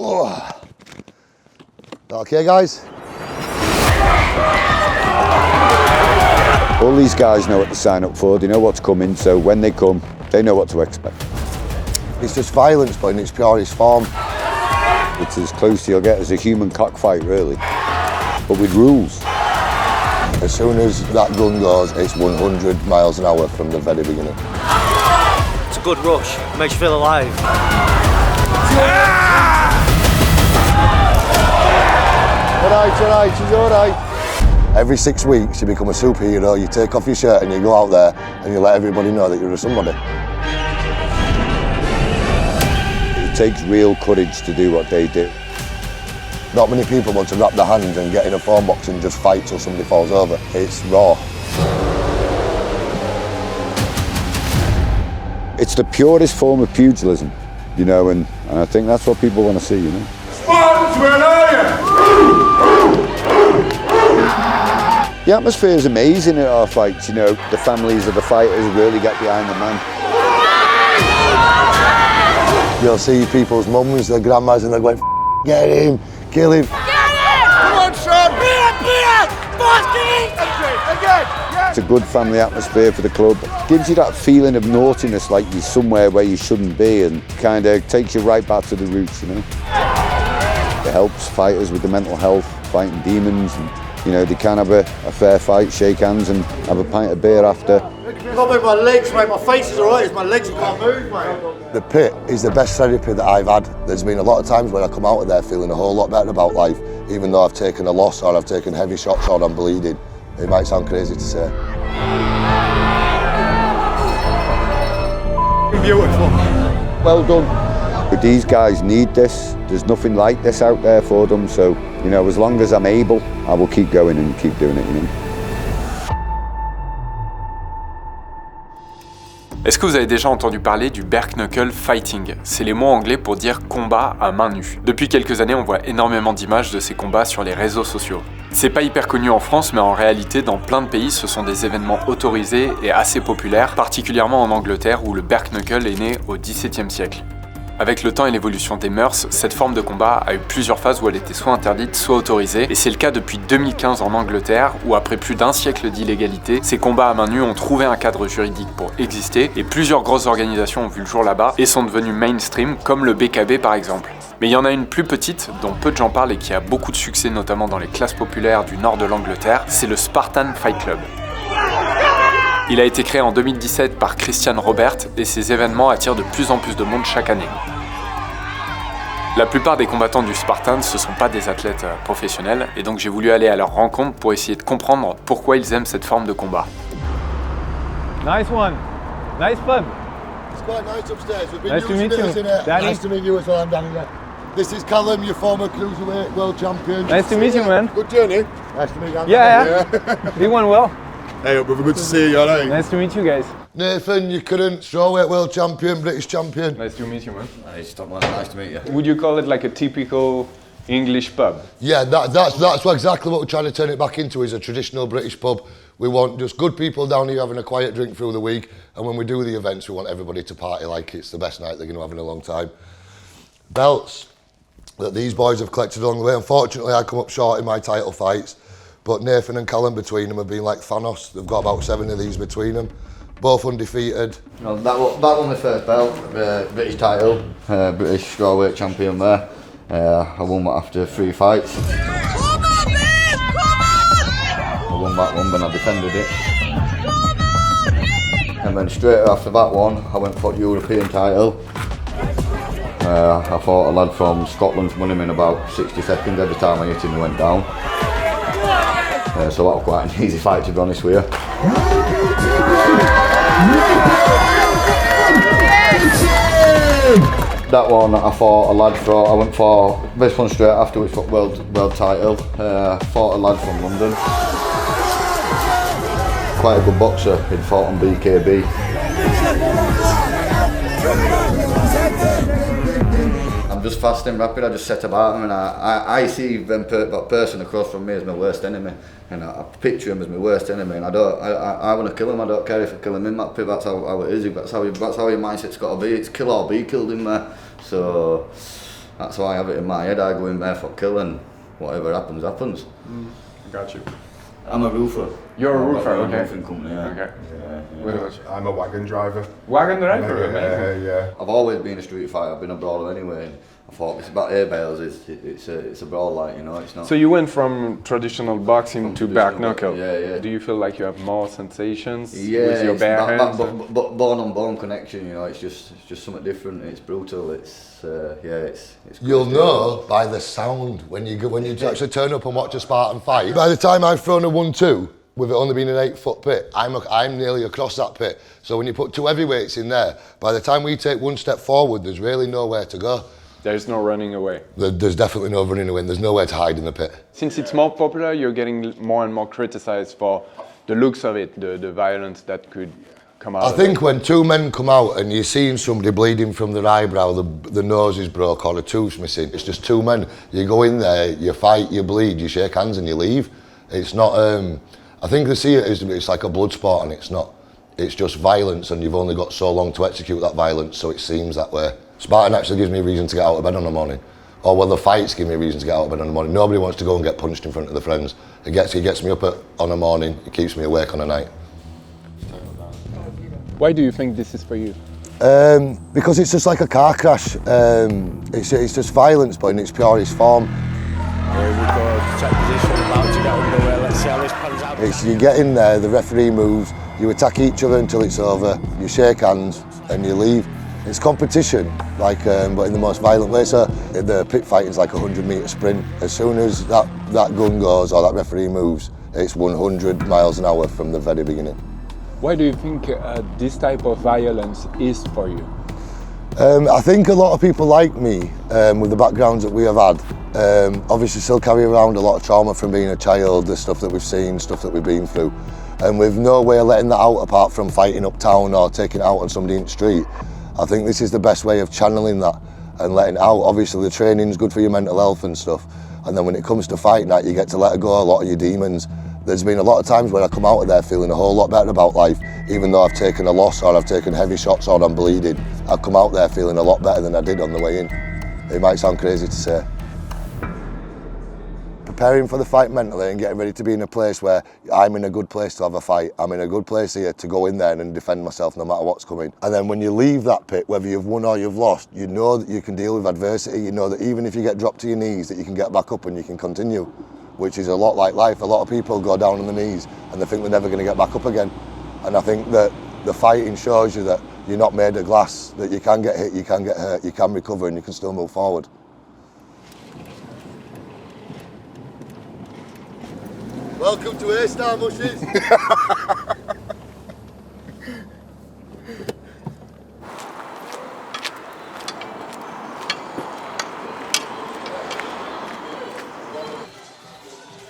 Oh. Okay, guys? All these guys know what to sign up for, they know what's coming, so when they come, they know what to expect. It's just violence, but in its purest form. It's as close to you'll get as a human cockfight, really, but with rules. As soon as that gun goes, it's 100 miles an hour from the very beginning. It's a good rush, makes you feel alive. Alright, she's alright. Every 6 weeks you become a superhero, you take off your shirt and you go out there and you let everybody know that you're a somebody. It takes real courage to do what they do. Not many people want to wrap their hands and get in a phone box and just fight till somebody falls over. It's raw. It's the purest form of pugilism, you know, and I think that's what people want to see, you know. Spartans, where are you? The atmosphere is amazing at our fights, you know. The families of the fighters really get behind the man. You'll see people's mums, their grandmas, and they're going, get him, kill him. Get him! Come on, son! Beer! Again! It's a good family atmosphere for the club. Gives you that feeling of naughtiness, like you're somewhere where you shouldn't be, and kind of takes you right back to the roots, you know. It helps fighters with the mental health, fighting demons, and you know, they can have a fair fight, shake hands and have a pint of beer after. Can't move my legs, mate. My face is alright, it's my legs I can't move, mate. The pit is the best therapy that I've had. There's been a lot of times when I come out of there feeling a whole lot better about life, even though I've taken a loss or I've taken heavy shots or I'm bleeding. It might sound crazy to say. Beautiful. Well done. But these guys need this. There's nothing like this out there for them, so, you know, as long as I'm able, I will keep going and keep doing it, you know. Est-ce que vous avez déjà entendu parler du Bare Knuckle Fighting? C'est les mots anglais pour dire combat à main nue. Depuis quelques années, on voit énormément d'images de ces combats sur les réseaux sociaux. C'est pas hyper connu en France, mais en réalité, dans plein de pays, ce sont des événements autorisés et assez populaires, particulièrement en Angleterre où le Bare Knuckle est né au XVIIe siècle. Avec le temps et l'évolution des mœurs, cette forme de combat a eu plusieurs phases où elle était soit interdite, soit autorisée, et c'est le cas depuis 2015 en Angleterre, où après plus d'un siècle d'illégalité, ces combats à main nue ont trouvé un cadre juridique pour exister, et plusieurs grosses organisations ont vu le jour là-bas, et sont devenues mainstream, comme le BKB par exemple. Mais il y en a une plus petite, dont peu de gens parlent et qui a beaucoup de succès notamment dans les classes populaires du nord de l'Angleterre, c'est le Spartan Fight Club. Il a été créé en 2017 par Christian Robert et ces événements attirent de plus en plus de monde chaque année. La plupart des combattants du Spartan, ce ne sont pas des athlètes professionnels et donc j'ai voulu aller à leur rencontre pour essayer de comprendre pourquoi ils aiment cette forme de combat. Nice one. Nice pub. It's quite nice upstairs. We've been Nice to meet you, Danny. Nice to meet you as well, I'm Danny. This is Callum, your former cruiserweight world champion. Nice to meet you, man. Good journey. Nice to meet you. Yeah. You won well. Hey, brother, good to see you, alright? Nice to meet you guys. Nathan, your current strawweight world champion, British champion. Nice to meet you, man. Nice to meet you. Would you call it like a typical English pub? Yeah, that's exactly what we're trying to turn it back into, is a traditional British pub. We want just good people down here having a quiet drink through the week, and when we do the events, we want everybody to party like it's the best night they're going to have in a long time. Belts that these boys have collected along the way. Unfortunately, I come up short in my title fights, but Nathan and Callum between them have been like Thanos. They've got about 7 of these between them, both undefeated. Well, that was my first belt, British title, British strawweight champion there. I won that after 3 fights. Come on, man! Come on! I won that one, then I defended it. And then straight after that one, I went for the European title. I fought a lad from Scotland, won him in about 60 seconds. Every time I hit him, he went down. So that was quite an easy fight, to be honest with you. That one, I fought a lad from, I went for, this one straight after, which got world title. Fought a lad from London. Quite a good boxer, he'd fought on BKB. I'm just fast and rapid, I just set about him, and I see that person across from me as my worst enemy, and I picture him as my worst enemy, and I want to kill him. I don't care if I kill him in that pit. That's how it is. That's how your mindset's got to be. It's kill or be killed in there. So That's why I have it in my head. I go in there for kill, and whatever happens, happens. Got you. I'm a roofer. You're a I've roofer, got my own okay. roofing company, yeah. Okay. Yeah. I'm a wagon driver. Wagon driver, amazing. Yeah. I've always been a street fighter. I've been a brawler anyway. And I thought it's about air bales. It's a brawl, like, you know. It's not. So you went from traditional boxing to bare knuckle. Yeah. Do you feel like you have more sensations Yeah, with your it's bare hands? but bone on bone connection, you know. It's just something different. It's brutal. It's it's. You'll know by the sound when you actually turn up and watch a Spartan fight. By the time I've thrown a 1-2, with it only being an 8-foot pit, I'm nearly across that pit. So when you put 2 heavyweights in there, by the time we take 1 step forward, there's really nowhere to go. There's no running away. There's definitely no running away. There's nowhere to hide in the pit. Since it's more popular, you're getting more and more criticized for the looks of it, the violence that could come out I of think it. when 2 men come out and you're seeing somebody bleeding from their eyebrow, the nose is broke or a tooth's missing, it's just 2 men. You go in there, you fight, you bleed, you shake hands and you leave. It's not, I think they see it as it's like a blood sport, and it's not. It's just violence, and you've only got so long to execute that violence, so it seems that way. Spartan actually gives me a reason to get out of bed in the morning. Or well, the fights give me a reason to get out of bed in the morning. Nobody wants to go and get punched in front of their friends. It gets me up on a morning, it keeps me awake on a night. Why do you think this is for you? Because it's just like a car crash. It's just violence, but in its purest form. Here we go, set position, about to get underway. Let's see how this pans out. It's you get in there, the referee moves, you attack each other until it's over, you shake hands and you leave. It's competition, like, but in the most violent way. So the pit fighting is like a 100-metre sprint. As soon as that gun goes or that referee moves, it's 100 miles an hour from the very beginning. Why do you think this type of violence is for you? I think a lot of people like me, with the backgrounds that we have had, obviously still carry around a lot of trauma from being a child, the stuff that we've seen, stuff that we've been through. And with no way of letting that out apart from fighting uptown or taking it out on somebody in the street. I think this is the best way of channeling that and letting it out. Obviously the training's good for your mental health and stuff. And then when it comes to fighting that, you get to let go a lot of your demons. There's been a lot of times where I come out of there feeling a whole lot better about life, even though I've taken a loss or I've taken heavy shots or I'm bleeding. I've come out there feeling a lot better than I did on the way in. It might sound crazy to say. Preparing for the fight mentally and getting ready to be in a place where I'm in a good place to have a fight. I'm in a good place here to go in there and defend myself no matter what's coming. And then when you leave that pit, whether you've won or you've lost, you know that you can deal with adversity. You know that even if you get dropped to your knees, that you can get back up and you can continue, which is a lot like life. A lot of people go down on the knees and they think they're never going to get back up again. And I think that the fighting shows you that you're not made of glass, that you can get hit, you can get hurt, you can recover and you can still move forward. Welcome to A-Star Mushes.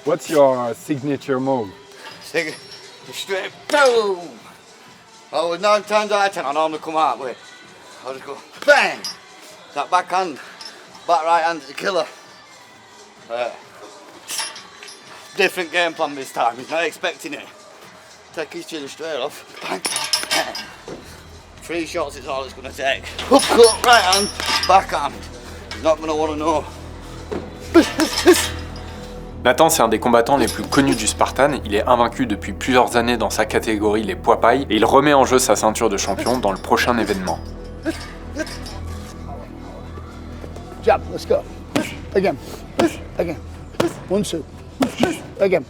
What's your signature move? Straight boom. Oh, 9 times out of 10 I normally come out with. I'll just go bang. That backhand, back right hand is a killer. Different game plan this time. He's not expecting it. Take his chin straight off. Bang, bang. 3 shots is all it's going to take. Upcut, right hand, backhand. He's not going to want to know. Nathan, c'est un des combattants les plus connus du Spartan. Il est invaincu depuis plusieurs années dans sa catégorie, les poids pailles, et il remet en jeu sa ceinture de champion dans le prochain événement. Jab, let's go. Again. Again. 1, 2. Again.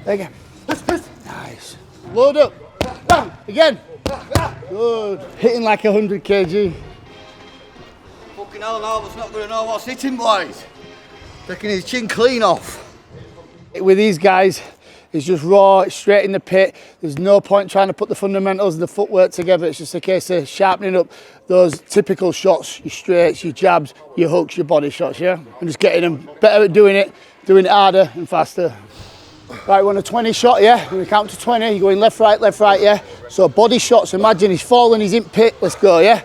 Again. Nice. Load up. Bam. Again. Good. Hitting like 100 kg. Fucking hell, Nova's not going to know what's hitting, boys. Taking his chin clean off. With these guys, it's just raw, it's straight in the pit. There's no point trying to put the fundamentals and the footwork together. It's just a case of sharpening up those typical shots, your straights, your jabs, your hooks, your body shots, yeah? And just getting them better at doing it harder and faster. Right, we're on a 20 shot, yeah? When we count to 20, you're going left, right, yeah? So body shots, imagine he's falling, he's in pit, let's go, yeah?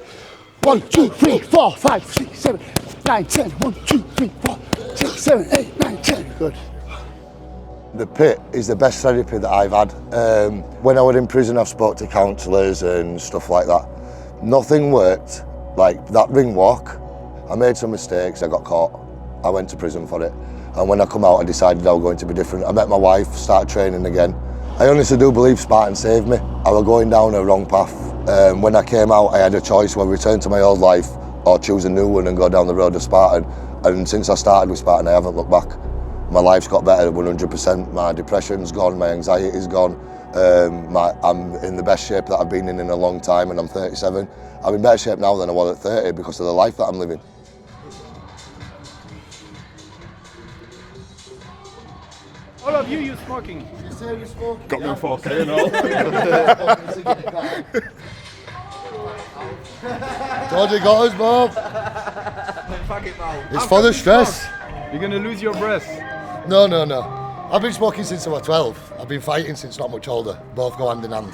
1, 2, 3, 4, 5, 6, 7, 9, 10. 1, 2, 3, 4, 6, 7, 8, 9, 10. Good. The pit is the best therapy that I've had. When I was in prison, I've spoke to counsellors and stuff like that. Nothing worked like that ring walk, I made some mistakes, I got caught, I went to prison for it. And when I come out, I decided I was going to be different. I met my wife, started training again. I honestly do believe Spartan saved me. I was going down a wrong path. When I came out, I had a choice whether return to my old life or choose a new one and go down the road of Spartan. And since I started with Spartan, I haven't looked back. My life's got better 100%. My depression's gone, my anxiety's gone. I'm in the best shape that I've been in a long time, and I'm 37. I'm in better shape now than I was at 30 because of the life that I'm living. All of you smoking. Got me on 4K and all. Told you got us, Bob. It's for the stress. You're gonna lose your breath. No. I've been smoking since I was 12. I've been fighting since not much older. Both go hand in hand.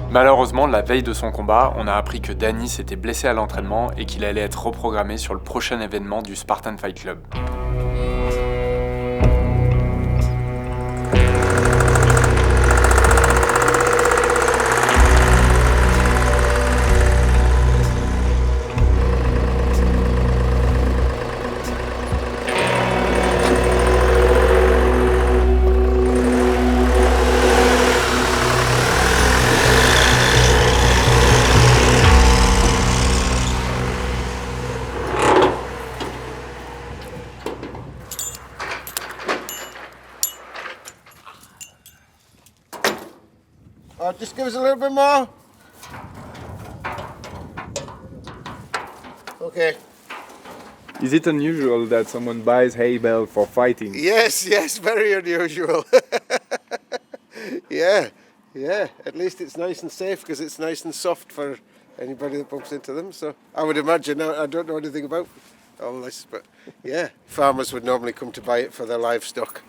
Malheureusement, la veille de son combat, on a appris que Danny s'était blessé à l'entraînement et qu'il allait être reprogrammé sur le prochain événement du Spartan Fight Club. Just give us a little bit more. Okay. Is it unusual that someone buys hay bale for fighting? Yes, very unusual. Yeah. At least it's nice and safe because it's nice and soft for anybody that bumps into them. So I would imagine, I don't know anything about all this, but yeah, farmers would normally come to buy it for their livestock,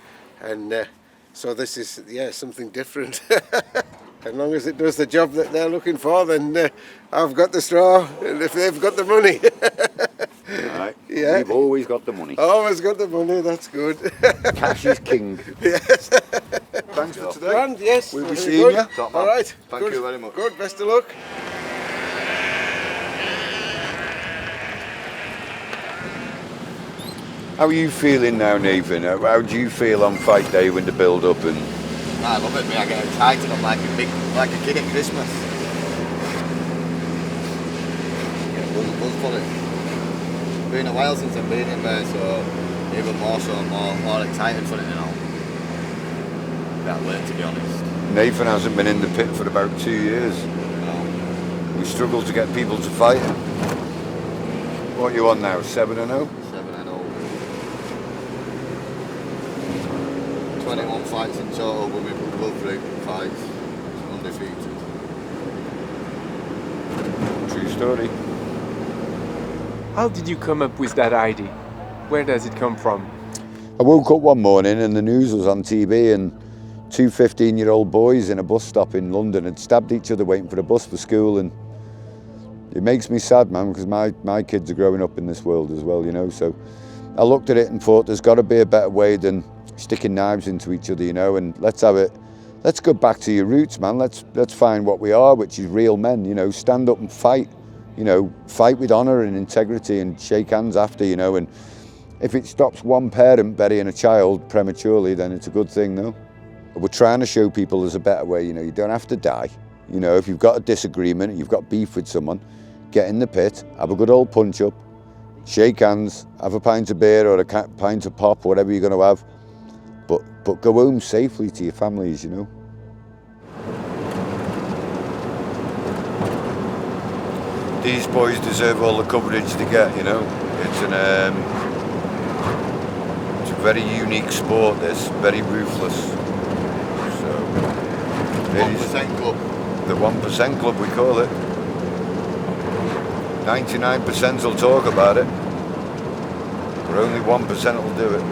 and so this is something different. As long as it does the job that they're looking for, then I've got the straw, and if they've got the money. Right. Yeah. We've always got the money. Always got the money, that's good. Cash is king. Yes. Thanks for today. Grand, yes. We'll be very seeing good. you. Top man. All right. Thank Good. you very much. Good, best of luck. How are you feeling now, Nathan? How do you feel on fight day when the build up and? I love it, mate. I get excited. I'm like a kid at Christmas. Get buzz for it. It's been a while since I've been in there, so even more so, more excited for it now. That way, to be honest. Nathan hasn't been in the pit for about 2 years. No. We struggle to get people to fight him. What are you on now? 7-0? 7-0. 21 fights in total with my blood fights. Undefeated. True story. How did you come up with that idea? Where does it come from? I woke up one morning and the news was on TV and two 15-year-old boys in a bus stop in London had stabbed each other waiting for the bus for school, and it makes me sad, man, because my kids are growing up in this world as well, you know. So I looked at it and thought there's got to be a better way than sticking knives into each other, you know, and let's go back to your roots, man. Let's find what we are, which is real men, you know. Stand up and fight, you know, fight with honour and integrity and shake hands after, you know. And if it stops one parent burying a child prematurely, then it's a good thing, no? We're trying to show people there's a better way, you know. You don't have to die, you know. If you've got a disagreement, you've got beef with someone, get in the pit, have a good old punch up, shake hands, have a pint of beer or a pint of pop, whatever you're going to have, but go home safely to your families, you know. These boys deserve all the coverage they get, you know. It's a very unique sport, this, very ruthless. So, 1% club. The 1% club, we call it. 99% will talk about it, but only 1% will do it.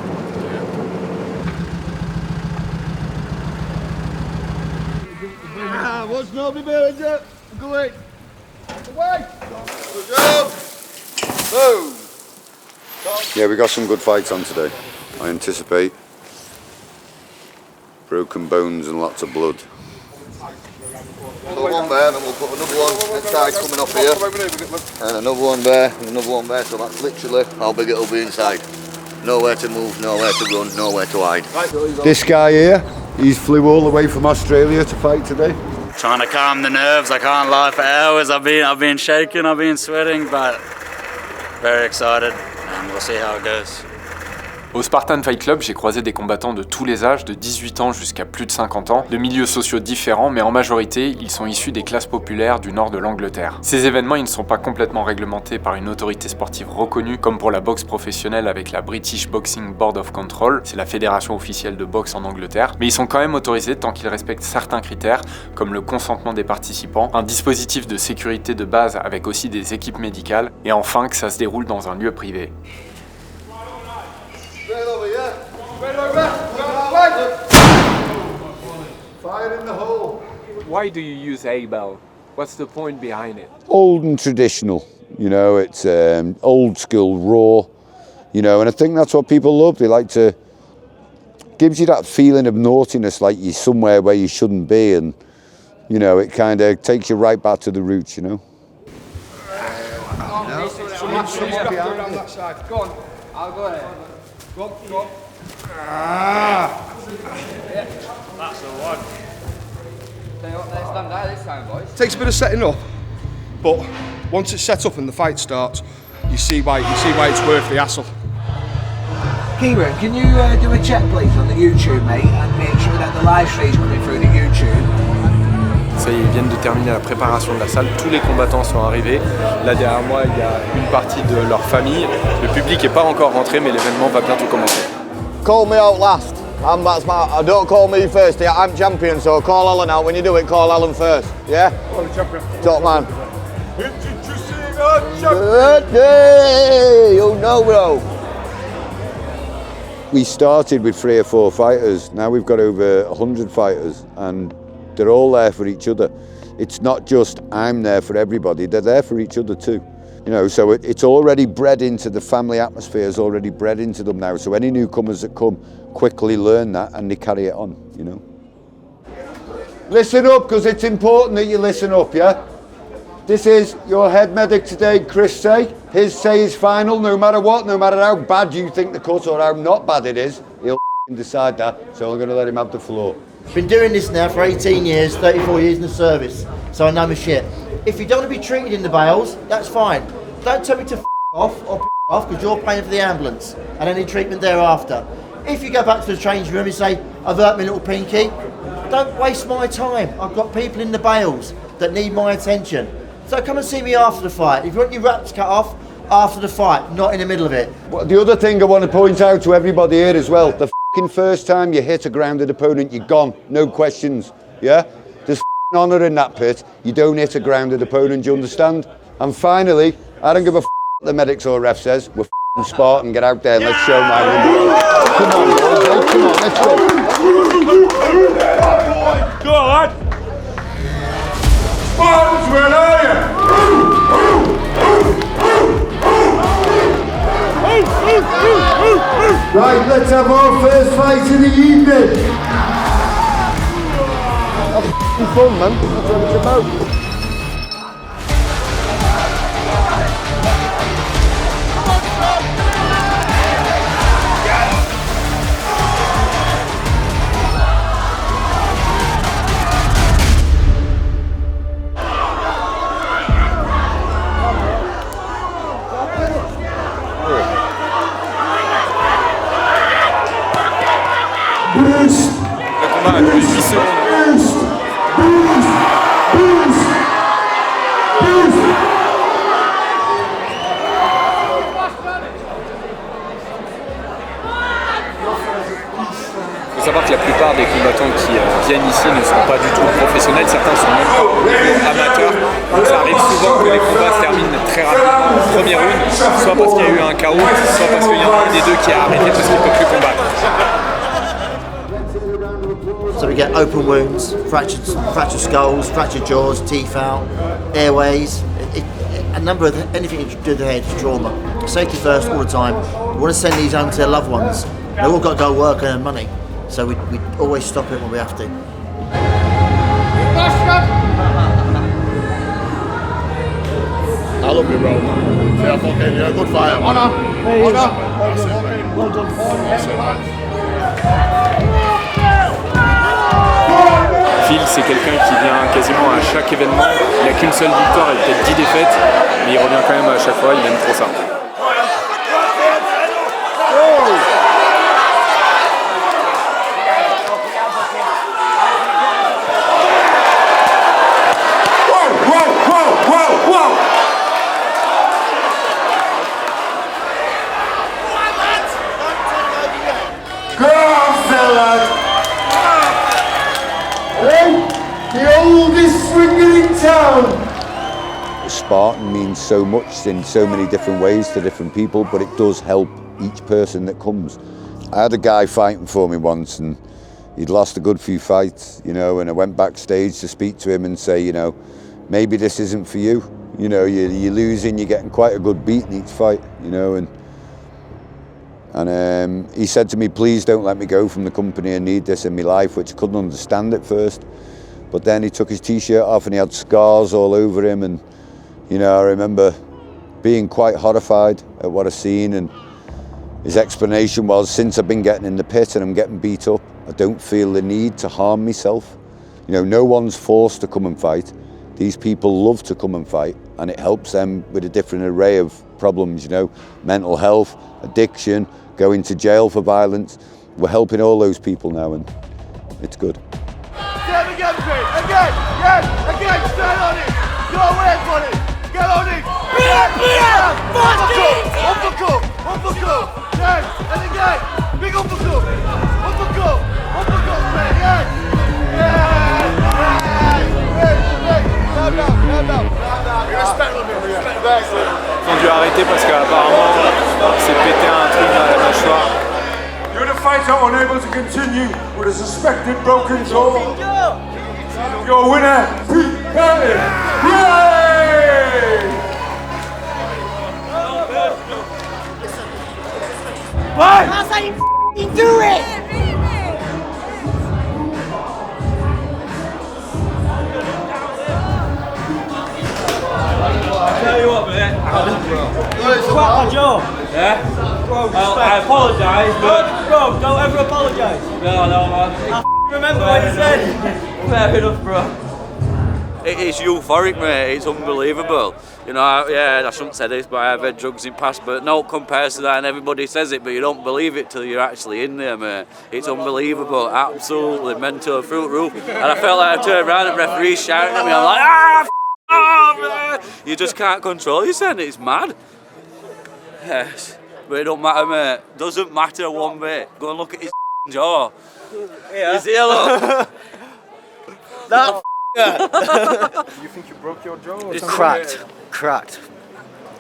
What's nobody manager? Go away. Away. Good job. Boom. Yeah, we got some good fights on today, I anticipate. Broken bones and lots of blood. So one there, then we'll put another one inside coming off here. And another one there, and another one there. So that's literally how big it'll be inside. Nowhere to move, nowhere to run, nowhere to hide. This guy here, he's flew all the way from Australia to fight today. Trying to calm the nerves, I can't lie, for hours I've been shaking, I've been sweating, but very excited and we'll see how it goes. Au Spartan Fight Club, j'ai croisé des combattants de tous les âges, de 18 ans jusqu'à plus de 50 ans, de milieux sociaux différents, mais en majorité, ils sont issus des classes populaires du nord de l'Angleterre. Ces événements, ils ne sont pas complètement réglementés par une autorité sportive reconnue, comme pour la boxe professionnelle avec la British Boxing Board of Control, c'est la fédération officielle de boxe en Angleterre, mais ils sont quand même autorisés tant qu'ils respectent certains critères, comme le consentement des participants, un dispositif de sécurité de base avec aussi des équipes médicales, et enfin que ça se déroule dans un lieu privé. Fire in the hole. Why do you use a bell? What's the point behind it? Old and traditional, you know, it's old school, raw, you know, and I think that's what people love. They like to, gives you that feeling of naughtiness, like you're somewhere where you shouldn't be, and, you know, it kind of takes you right back to the roots, you know. Someone behind that side. Go on, I'll go ahead. Go on, go on. Ah! Yeah, that's the one. Tell you what, let's stand out this time, boys. Takes a bit of setting up, but once it's set up and the fight starts, you see why it's worth the hassle. Kieran, can you do a check please on the YouTube, mate, and make sure that the live stream's coming through the YouTube? Ça y est, ils viennent de terminer la préparation de la salle, tous les combattants sont arrivés. Là derrière moi, il y a une partie de leur famille. Le public n'est pas encore rentré, mais l'événement va bientôt commencer. Call me out last. Don't call me first. Yeah, I'm champion, so call Alan out. When you do it, call Alan first. Yeah? Top man. Introducing our champion. Good day. You know, bro. We started with 3 or 4 fighters. Now we've got over 100 fighters, and they're all there for each other. It's not just I'm there for everybody, they're there for each other too. You know, so it's already bred into the family atmosphere, is already bred into them now. So any newcomers that come quickly learn that and they carry it on, you know. Listen up, because it's important that you listen up, yeah? This is your head medic today, Chris Say. His say is final, no matter what, no matter how bad you think the cut or how not bad it is, he'll decide that, so I'm going to let him have the floor. Been doing this now for 18 years, 34 years in the service, so I know my shit. If you don't want to be treated in the bales, that's fine. Don't tell me to off or off because you're paying for the ambulance and any treatment thereafter. If you go back to the change room and say, I've hurt my little pinky, don't waste my time. I've got people in the bales that need my attention. So come and see me after the fight. If you want your wraps cut off, after the fight, not in the middle of it. Well, the other thing I want to point out to everybody here as well, the first time you hit a grounded opponent, you're gone, no questions, yeah? There's honour in that pit, you don't hit a grounded opponent, do you understand? And finally, I don't give a what the medics or ref says, we're Spartan, get out there and let's show my number. Come on, boys, come on, let's go. Go on, lad. Spartans, where are you? Right, let's have our first fight of the evening. That's fun, man. That's what it's about. Le combat a duré 8 secondes. Il faut savoir que la plupart des combattants qui viennent ici ne sont pas du tout professionnels, certains sont même pas au niveau amateur, donc ça arrive souvent que les combats se terminent très rapidement en première une, soit parce qu'il y a eu un KO, soit parce qu'il y en a un des deux qui a arrêté parce qu'il ne peut plus combattre. So we get open wounds, fractured skulls, fractured jaws, teeth out, airways, a number of anything to do with the head is trauma. Safety first all the time. We want to send these home to their loved ones. They've all got to go work and earn money, so we always stop it when we have to. Honour, fucking, you're a good fighter. Honour. Honour. Well done. Phil, c'est quelqu'un qui vient quasiment à chaque événement. Il n'a qu'une seule victoire et peut-être 10 défaites, mais il revient quand même à chaque fois, il aime trop ça. Spartan means so much in so many different ways to different people, but it does help each person that comes. I had a guy fighting for me once and he'd lost a good few fights, you know, and I went backstage to speak to him and say, you know, maybe this isn't for you. You know, you're losing, you're getting quite a good beat in each fight, you know, and he said to me, please don't let me go from the company, I need this in my life, which I couldn't understand at first. But then he took his t-shirt off and he had scars all over him, and you know, I remember being quite horrified at what I'd seen, and his explanation was, since I've been getting in the pit and I'm getting beat up, I don't feel the need to harm myself. You know, no one's forced to come and fight. These people love to come and fight, and it helps them with a different array of problems, you know, mental health, addiction, going to jail for violence. We're helping all those people now, and it's good. Again, stand on it! Go away from it! Get on it! Uppercut! Yes! And again! Big uppercut! Yes! Ils ont dû arrêter parce qu'apparemment c'est pété un truc dans la mâchoire. You're the fighter unable to continue with a suspected broken jaw. Your winner, Pete. What? That's how you f***ing do it! I tell you what, mate. Crack my jaw. Yeah? Bro, I apologise, but... Bro, don't ever apologise. No, man. I remember what you said. Fair enough, bro. It's euphoric, mate. It's unbelievable. You know, I shouldn't say this, but I've had drugs in past, but no compares to that, and everybody says it, but you don't believe it till you're actually in there, mate. It's unbelievable, absolutely mental, through the roof. And I felt like I turned around and the referee's shouting at me. I'm like, man. You just can't control yourself. It's mad. Yes, but it don't matter, mate. Doesn't matter one bit. Go and look at his jaw. Yeah. His ear, That You think you broke your jaw or It's something? cracked.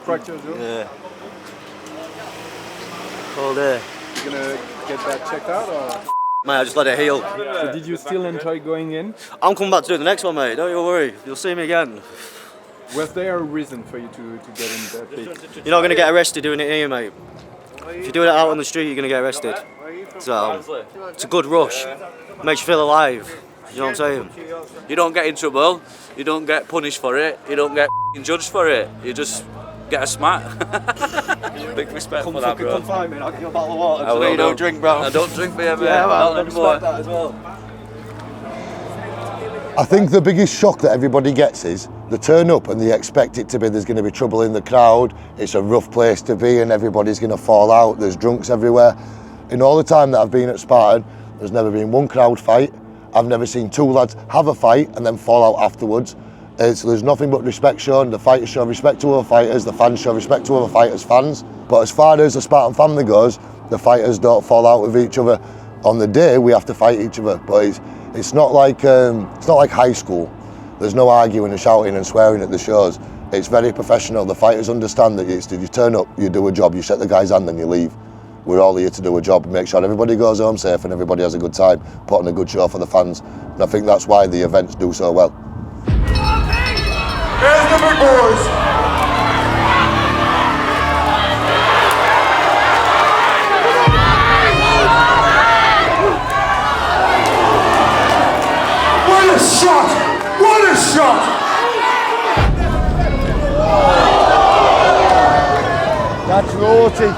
Cracked your jaw? Yeah. All day. You gonna get that checked out or? Mate, I just let it heal. So did you still enjoy going in? I'm coming back to do the next one, mate. Don't you worry. You'll see me again. Was there a reason for you to get in that big? You're not going to get arrested doing it here, mate. If you're doing it out on the street, you're going to get arrested. So, it's a good rush. Makes you feel alive. You know what I'm saying? You don't get in trouble, you don't get punished for it, you don't get judged for it, you just get a smack. Big respect for that, bro. Come find me, I'll get you a bottle of water. I will, You don't drink, bro. I don't drink beer, mate. Yeah, well, Not I anymore. respect that as well. I think the biggest shock that everybody gets is they turn up and they expect it to be there's going to be trouble in the crowd, it's a rough place to be and everybody's going to fall out, there's drunks everywhere. In all the time that I've been at Spartan, there's never been one crowd fight. I've never seen two lads have a fight and then fall out afterwards. There's nothing but respect shown. The fighters show respect to other fighters, the fans show respect to other fighters' fans. But as far as the Spartan family goes, the fighters don't fall out with each other. On the day, we have to fight each other, but it's not like high school. There's no arguing and shouting and swearing at the shows. It's very professional. The fighters understand that you turn up, you do a job, you shake the guy's hand and you leave. We're all here to do a job, make sure everybody goes home safe and everybody has a good time, put on a good show for the fans. And I think that's why the events do so well. Here's the big boys. What a shot! What a shot! That's naughty.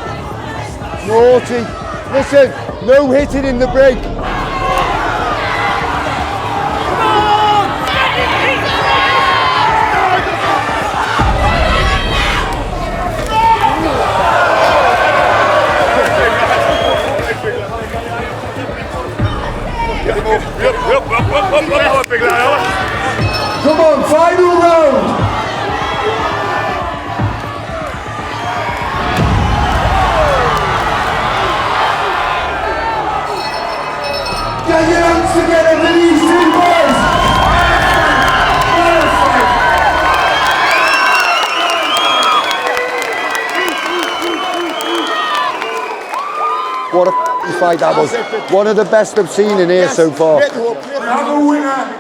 Naughty. Listen, no hitting in the break. Come on, final round. Get your hands together for these two boys. What a fight that was. One of the best I've seen in here so far. Have a winner.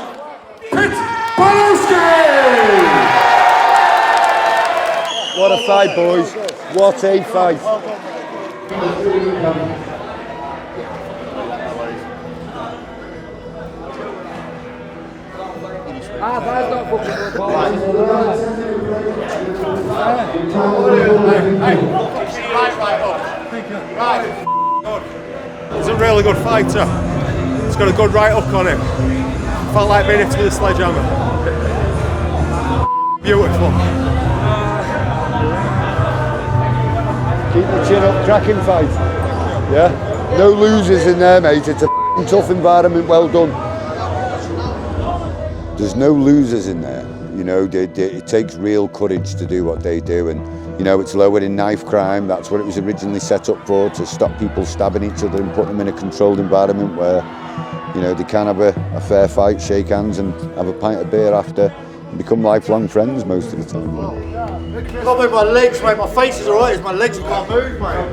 What a fight, boys. What a fight. He's a really good fighter. He's got a good right hook on him. Felt like being hit with a sledgehammer. Beautiful. Keep the chin up, cracking fight. Yeah? No losers in there, mate. It's a tough environment, well done. There's no losers in there. You know, it takes real courage to do what they do, and you know, it's lowering knife crime. That's what it was originally set up for, to stop people stabbing each other and put them in a controlled environment where, you know, they can have a fair fight, shake hands and have a pint of beer after and become lifelong friends most of the time. I can't move my legs, mate. My face is alright, it's my legs I can't move, mate.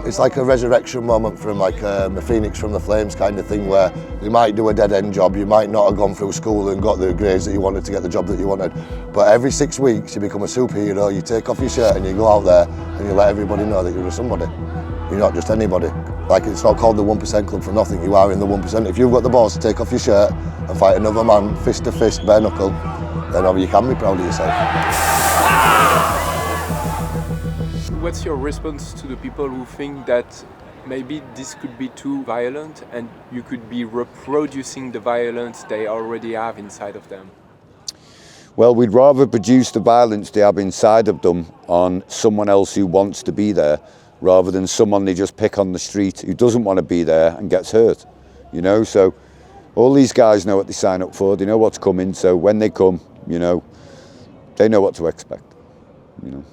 It's like a resurrection moment from like a phoenix from the flames kind of thing, where you might do a dead-end job, you might not have gone through school and got the grades that you wanted to get the job that you wanted, but every 6 weeks you become a superhero, you take off your shirt and you go out there and you let everybody know that you're somebody. You're not just anybody. Like, it's not called the 1% club for nothing, you are in the 1%. If you've got the balls to take off your shirt and fight another man fist to fist, bare knuckle, then you can be proud of yourself. What's your response to the people who think that maybe this could be too violent and you could be reproducing the violence they already have inside of them? Well, we'd rather produce the violence they have inside of them on someone else who wants to be there, rather than someone they just pick on the street who doesn't want to be there and gets hurt. You know, so all these guys know what they sign up for, they know what's coming, so when they come, you know, they know what to expect, you know.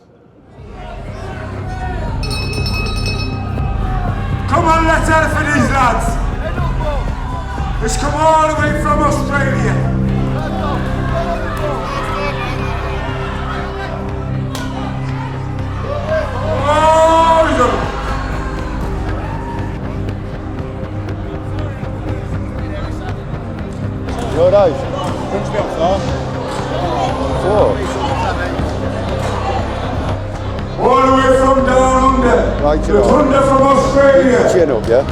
Come on, let's have it for these lads. It's come all the way from Australia. Oh, Your eyes. All the way from down under. Right, the thunder from Australia. Chin up, yeah?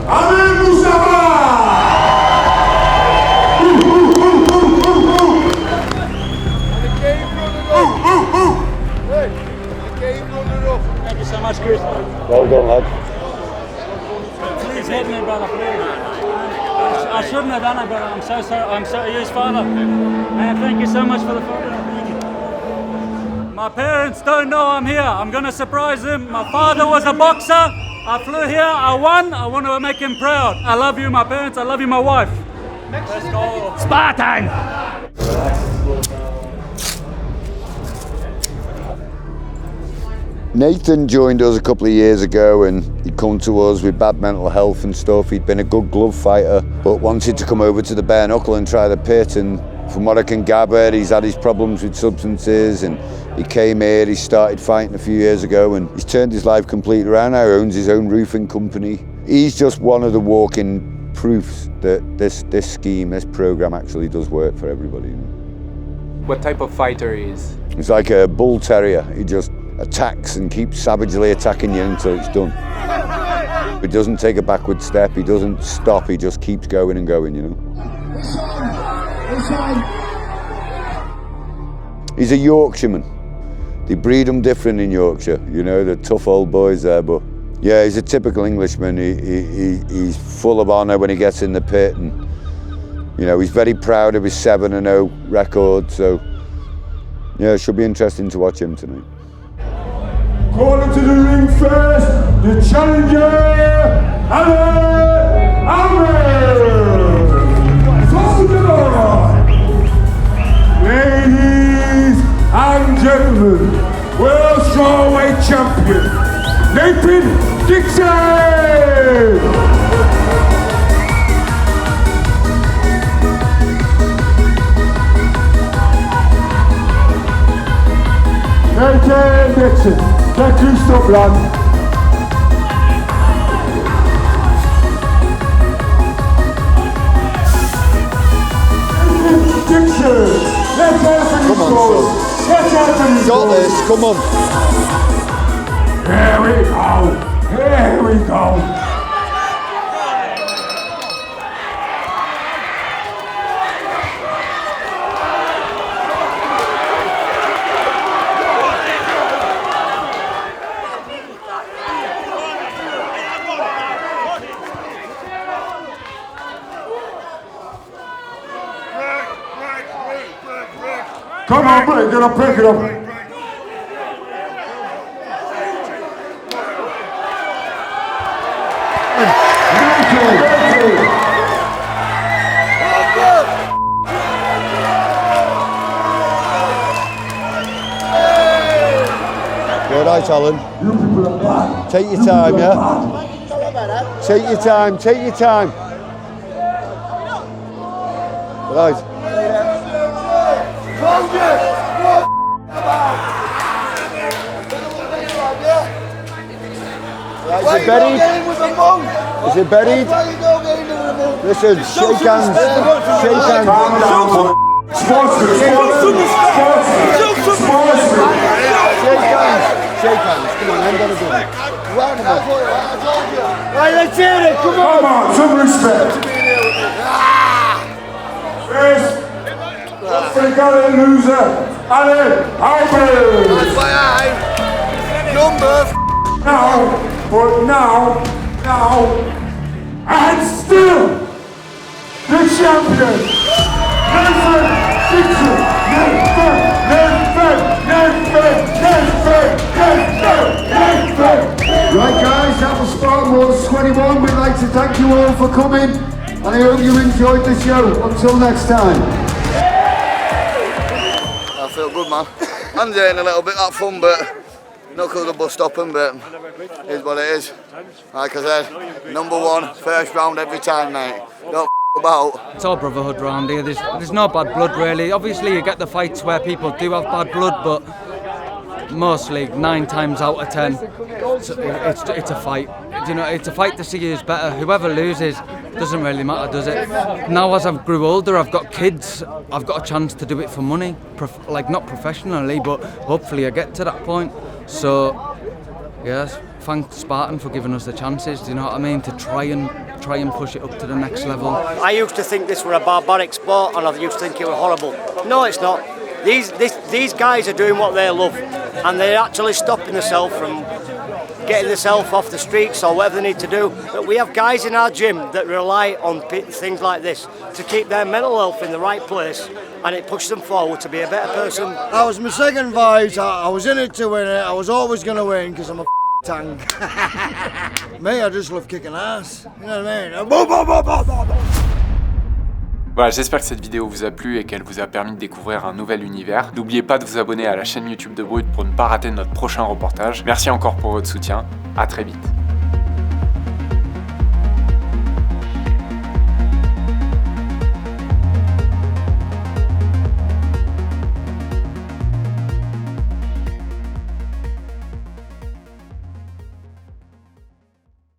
Thank you so much, Chris. Well done, lad. Please hit me, brother, please. I shouldn't have done it, but I'm so sorry. I'm so his father. Man, thank you so much for the photo. My parents don't know I'm here. I'm gonna surprise them. My father was a boxer. I flew here, I won. I want to make him proud. I love you, my parents. I love you, my wife. Let's go. Spartan! Nathan joined us a couple of years ago and he'd come to us with bad mental health and stuff. He'd been a good glove fighter, but wanted to come over to the bare knuckle and try the pit, and from what I can gather, he's had his problems with substances, and he came here, he started fighting a few years ago, and he's turned his life completely around. Now he owns his own roofing company. He's just one of the walking proofs that this scheme, this program actually does work for everybody. You know? What type of fighter he is? He's like a bull terrier. He just attacks and keeps savagely attacking you until it's done. He doesn't take a backward step, he doesn't stop, he just keeps going and going, you know. He's a Yorkshireman. They breed them different in Yorkshire, you know, the tough old boys there, but yeah, he's a typical Englishman. He's full of honour when he gets in the pit, and you know, he's very proud of his 7-0 record, so yeah, it should be interesting to watch him tonight. Calling to the ring first, the challenger, ladies and gentlemen, world strawweight champion, Nathan Dixon! Nathan Dixon, get your stuff, lad. Dixon, let's have a Come on, son. Let's have a Got this, come on. Here we go, here we go. Come on, break it up, pick it up. You're right, Alan. Take your time, yeah? Take your time, take your time. Right. Is it buried? Is it buried? Listen, shake hands. Shake hands. Shake hands. Come on, I'm gonna do it. Round them up. Right, let's hear it. Come on. Come on, some respect. Yes. We got a loser. Allé, Number. now, but now, and still, the champion, Nathan Dixon. Right guys, that was Spartan Bare 21. We'd like to thank you all for coming, and I hope you enjoyed the show. Until next time. I feel good, man. I'm doing a little bit that fun, but Knuckles will bust up him, but it is what it is. Like I said, number one, first round every time, mate. Don't about. It's all brotherhood round here. There's no bad blood really. Obviously you get the fights where people do have bad blood, but mostly 9 times out of 10 it's a fight. You know, it's a fight to see who's better. Whoever loses doesn't really matter, does it? Now as I've grew older, I've got kids, I've got a chance to do it for money, like not professionally, but hopefully I get to that point. So yes, thank Spartan for giving us the chances, do you know what I mean, to try and push it up to the next level. I used to think this were a barbaric sport, and I used to think it was horrible. No, it's not. These guys are doing what they love, and they're actually stopping themselves from getting themselves off the streets or whatever they need to do. But we have guys in our gym that rely on things like this to keep their mental health in the right place, and it pushes them forward to be a better person. That was my second fight. I was in it to win it. I was always going to win because I'm a tank. Me, I just love kicking ass. You know what I mean? Voilà, j'espère que cette vidéo vous a plu et qu'elle vous a permis de découvrir un nouvel univers. N'oubliez pas de vous abonner à la chaîne YouTube de Brut pour ne pas rater notre prochain reportage. Merci encore pour votre soutien, à très vite.